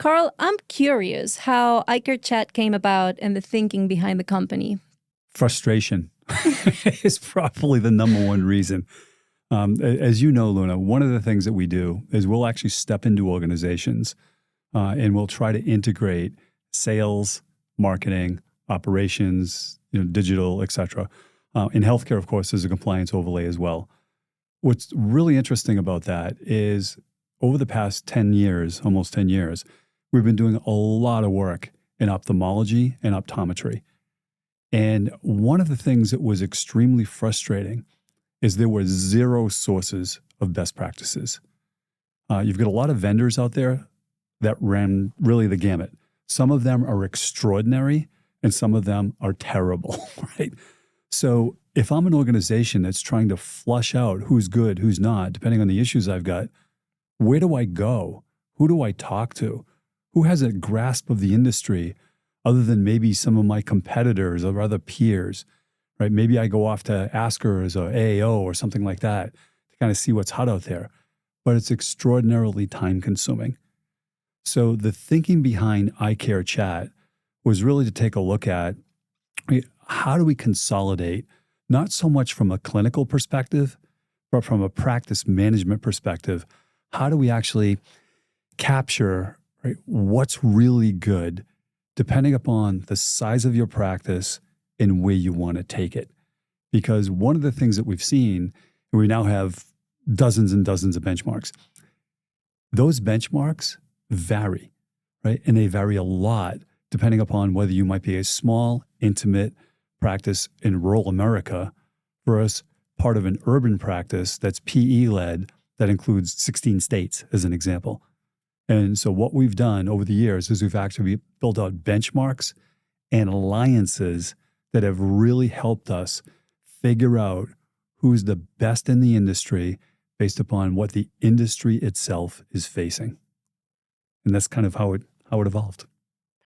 Carl, I'm curious how eyecare chat came about and the thinking behind the company. Frustration is probably the number one reason. As you know, Luna, one of the things that we do is we'll actually step into organizations and we'll try to integrate sales, marketing, operations, digital, et cetera. In healthcare, of course, there's a compliance overlay as well. What's really interesting about that is over the past 10 years, almost 10 years, we've been doing a lot of work in ophthalmology and optometry. And one of the things that was extremely frustrating is there were zero sources of best practices. You've got a lot of vendors out there that ran really the gamut. Some of them are extraordinary and some of them are terrible, right? So if I'm an organization that's trying to flush out who's good, who's not, depending on the issues I've got, where do I go? Who do I talk to? Who has a grasp of the industry other than maybe some of my competitors or other peers, right? Maybe I go off to Askers or AAO or something like that to kind of see what's hot out there. But it's extraordinarily time consuming. So the thinking behind eyecare chat was really to take a look at how do we consolidate, not so much from a clinical perspective, but from a practice management perspective. How do we actually capture what's really good depending upon the size of your practice and where you want to take it? Because one of the things that we've seen, and we now have dozens and dozens of benchmarks, those benchmarks vary, right? And they vary a lot depending upon whether you might be a small, intimate practice in rural America versus part of an urban practice that's PE-led that includes 16 states, as an example. And so what we've done over the years is we've actually built out benchmarks and alliances that have really helped us figure out who's the best in the industry based upon what the industry itself is facing. And that's kind of how it evolved.